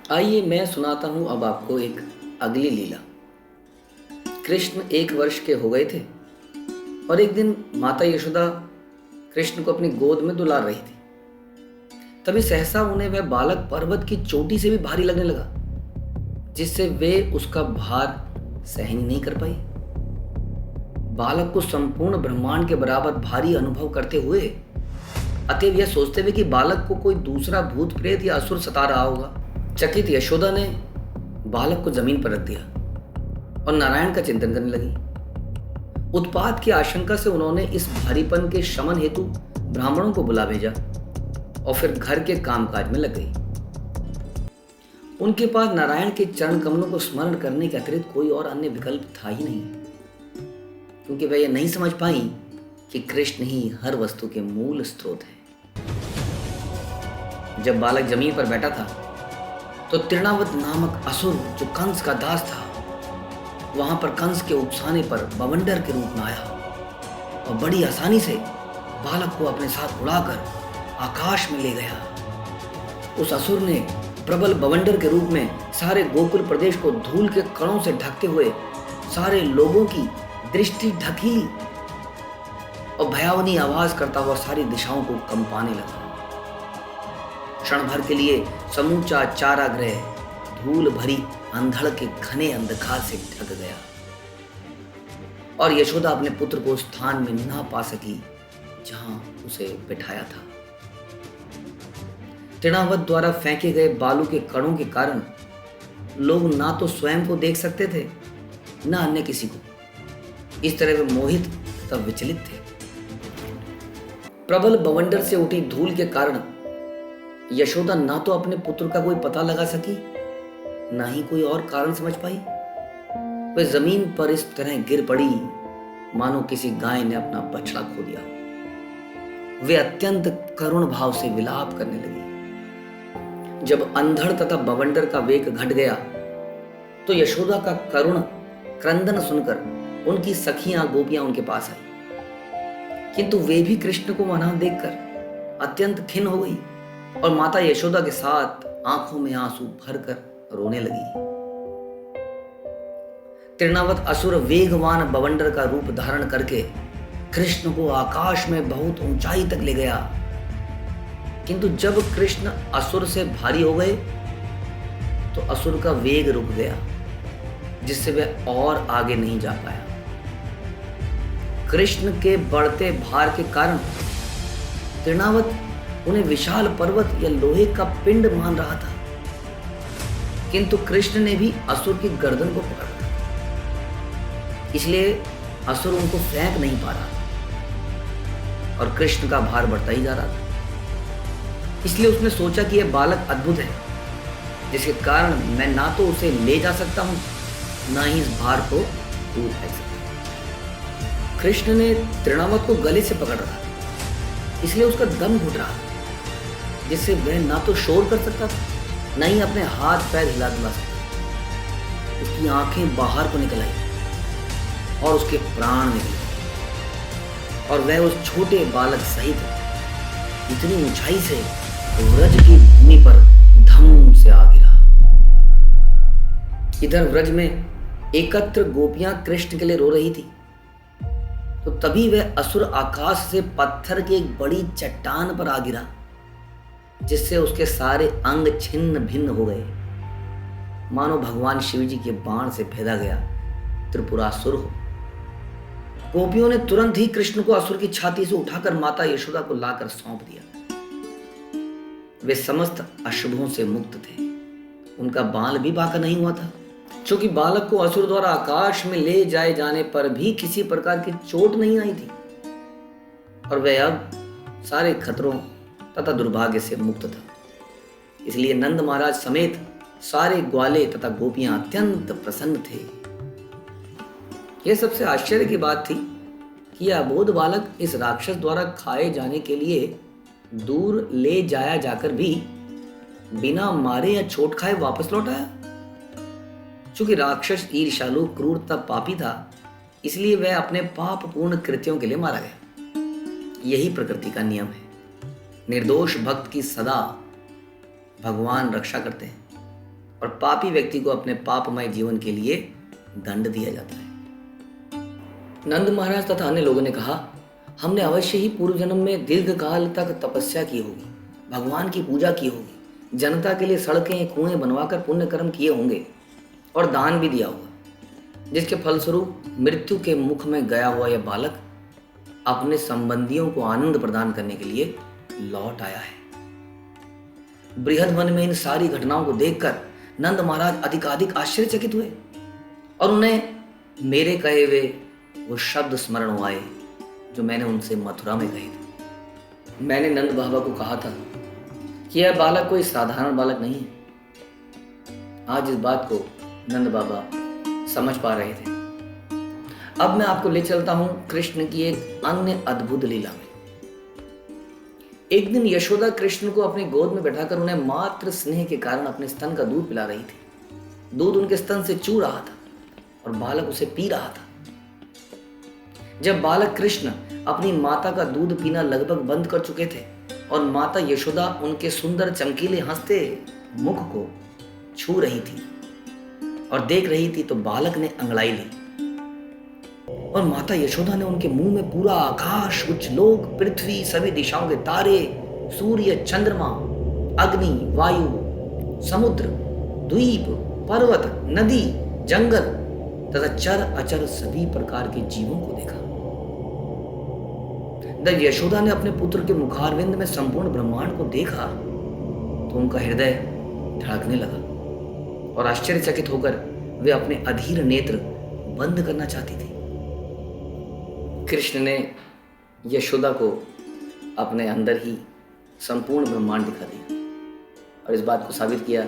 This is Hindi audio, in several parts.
आइए मैं सुनाता हूँ अब आपको एक अगली लीला। कृष्ण 1 वर्ष के हो गए थे और एक दिन माता यशोदा कृष्ण को अपनी गोद में दुलार रही थी। तभी सहसा उन्हें वह बालक पर्वत की चोटी से भी भारी लगने लगा, जिससे वे उसका भार सहन नहीं कर पाई। बालक को संपूर्ण ब्रह्मांड के बराबर भारी अनुभव करते हुए, अतएव यह सोचते हुए कि बालक को कोई दूसरा भूत प्रेत या असुर सता रहा होगा, चकित यशोदा ने बालक को जमीन पर रख दिया और नारायण का चिंतन करने लगी। उत्पात की आशंका से उन्होंने इस भारीपन के शमन हेतु ब्राह्मणों को बुला भेजा और फिर घर के कामकाज में लग गई। उनके पास नारायण के चरण कमलों को स्मरण करने के अतिरिक्त कोई और अन्य विकल्प था ही नहीं, क्योंकि वह यह नहीं समझ पाई कि कृष्ण ही हर वस्तु के मूल स्रोत है। जब बालक जमीन पर बैठा था तो तृणावत नामक असुर, जो कंस का दास था, वहां पर कंस के उकसाने पर बवंडर के रूप में आया और बड़ी आसानी से बालक को अपने साथ उड़ाकर आकाश में ले गया। उस असुर ने प्रबल बवंडर के रूप में सारे गोकुल प्रदेश को धूल के कणों से ढकते हुए सारे लोगों की दृष्टि ढकी और भयावनी आवाज करता हुआ सारी दिशाओं को कंपाने लगा। क्षण भर के लिए समूचा चारागृह धूल भरी अंधड़ के घने अंधकार से ढक गया और यशोदा अपने पुत्र को स्थान में ना पा सकी जहां उसे बिठाया था। तृणावत द्वारा फेंके गए बालू के कणों के कारण लोग ना तो स्वयं को देख सकते थे, ना अन्य किसी को। इस तरह वे मोहित तथा विचलित थे। प्रबल बवंडर से उठी धूल के कारण यशोदा ना तो अपने पुत्र का कोई पता लगा सकी, ना ही कोई और कारण समझ पाई। वह जमीन पर इस तरह गिर पड़ी मानो किसी गाय ने अपना बछड़ा खो दिया। वे अत्यंत करुण भाव से विलाप करने लगी। जब अंधड़ तथा बवंडर का वेग घट गया तो यशोदा का करुण क्रंदन सुनकर उनकी सखियां गोपियां उनके पास आई, किंतु वे भी कृष्ण को वहां देखकर अत्यंत खिन्न हो गई और माता यशोदा के साथ आंखों में आंसू भरकर रोने लगी। तृणावत असुर वेगवान बवंडर का रूप धारण करके कृष्ण को आकाश में बहुत ऊंचाई तक ले गया, किंतु जब कृष्ण असुर से भारी हो गए तो असुर का वेग रुक गया, जिससे वह और आगे नहीं जा पाया। कृष्ण के बढ़ते भार के कारण तृणावत उन्हें विशाल पर्वत या लोहे का पिंड मान रहा था, किंतु कृष्ण ने भी असुर की गर्दन को पकड़ रखा था, इसलिए असुर उनको फेंक नहीं पा रहा था और कृष्ण का भार बढ़ता ही जा रहा था। इसलिए उसने सोचा कि यह बालक अद्भुत है, जिसके कारण मैं ना तो उसे ले जा सकता हूं, ना ही इस भार को दूर फेंक सकता। कृष्ण ने तृणावत को गले से पकड़ रखा, इसलिए उसका दम घुट रहा, जिससे वह ना तो शोर कर सकता था, ना ही अपने हाथ पैर हिला डुला सकता। उसकी आंखें बाहर को निकल आई और उसके प्राण निकले और वह उस छोटे बालक सहित इतनी ऊंचाई से व्रज की भूमि पर धम से आ गिरा। इधर व्रज में एकत्र गोपियां कृष्ण के लिए रो रही थी, तो तभी वह असुर आकाश से पत्थर की एक बड़ी चट्टान पर आ गिरा, जिससे उसके सारे अंग छिन्न भिन्न हो गए, मानो भगवान शिव जी के बाण से भेदा गया त्रिपुरासुर हो। गोपियों ने तुरंत ही कृष्ण को असुर की छाती से उठाकर माता यशोदा को लाकर सौंप दिया। वे समस्त अशुभों से मुक्त थे। उनका बाल भी बांका नहीं हुआ था, क्योंकि बालक को असुर द्वारा आकाश में ले जाए जाने पर भी किसी प्रकार की चोट नहीं आई थी और वह अब सारे खतरों तथा दुर्भाग्य से मुक्त था। इसलिए नंद महाराज समेत सारे ग्वाले तथा गोपियां अत्यंत प्रसन्न थे। यह सबसे आश्चर्य की बात थी कि यह अबोध बालक इस राक्षस द्वारा खाए जाने के लिए दूर ले जाया जाकर भी बिना मारे या चोट खाए वापस लौट आया। चूंकि राक्षस ईर्ष्यालु क्रूर तथा पापी था, इसलिए वह अपने पाप पूर्ण कृत्यों के लिए मारा गया। यही प्रकृति का नियम है। निर्दोष भक्त की सदा भगवान रक्षा करते हैं। और पापी व्यक्ति को अपने पापमय जीवन के लिए दंड दिया जाता है। नंद महाराज तथा अन्य लोगों ने कहा, हमने अवश्य ही पूर्व जन्म में दीर्घ काल तक तपस्या की होगी, भगवान की पूजा की होगी, जनता के लिए सड़कें कुएं बनवाकर पुण्य कर्म किए होंगे और दान भी दिया होगा, जिसके फलस्वरूप मृत्यु के मुख में गया हुआ यह बालक अपने संबंधियों को आनंद प्रदान करने के लिए लौट आया है। बृहद वन में इन सारी घटनाओं को देखकर नंद महाराज अधिकाधिक आश्चर्यचकित हुए और उन्हें मेरे कहे हुए वो शब्द स्मरण आए जो मैंने उनसे मथुरा में कहे थे। मैंने नंद बाबा को कहा था कि यह बालक कोई साधारण बालक नहीं है। आज इस बात को नंद बाबा समझ पा रहे थे। अब मैं आपको ले चलता हूं कृष्ण की एक अन्य अद्भुत लीला में। एक दिन यशोदा कृष्ण को अपनी गोद में बैठाकर उन्हें मात्र स्नेह के कारण अपने स्तन का दूध पिला रही थी। दूध उनके स्तन से चू रहा था और बालक उसे पी रहा था। जब बालक कृष्ण अपनी माता का दूध पीना लगभग बंद कर चुके थे और माता यशोदा उनके सुंदर चमकीले हंसते मुख को छू रही थी और देख रही थी, तो बालक ने अंगड़ाई ली और माता यशोदा ने उनके मुंह में पूरा आकाश, उच्च लोक, पृथ्वी, सभी दिशाओं के तारे, सूर्य, चंद्रमा, अग्नि, वायु, समुद्र, द्वीप, पर्वत, नदी, जंगल तथा चर अचर सभी प्रकार के जीवों को देखा। जब यशोदा ने अपने पुत्र के मुखारविंद में संपूर्ण ब्रह्मांड को देखा तो उनका हृदय धड़कने लगा और आश्चर्यचकित होकर वे अपने अधीर नेत्र बंद करना चाहती थी। कृष्ण ने यशोदा को अपने अंदर ही संपूर्ण ब्रह्मांड दिखा दिया और इस बात को साबित किया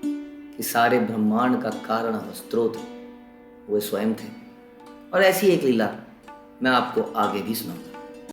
कि सारे ब्रह्मांड का कारण और स्रोत वो स्वयं थे। और ऐसी एक लीला मैं आपको आगे भी सुनाऊंगा।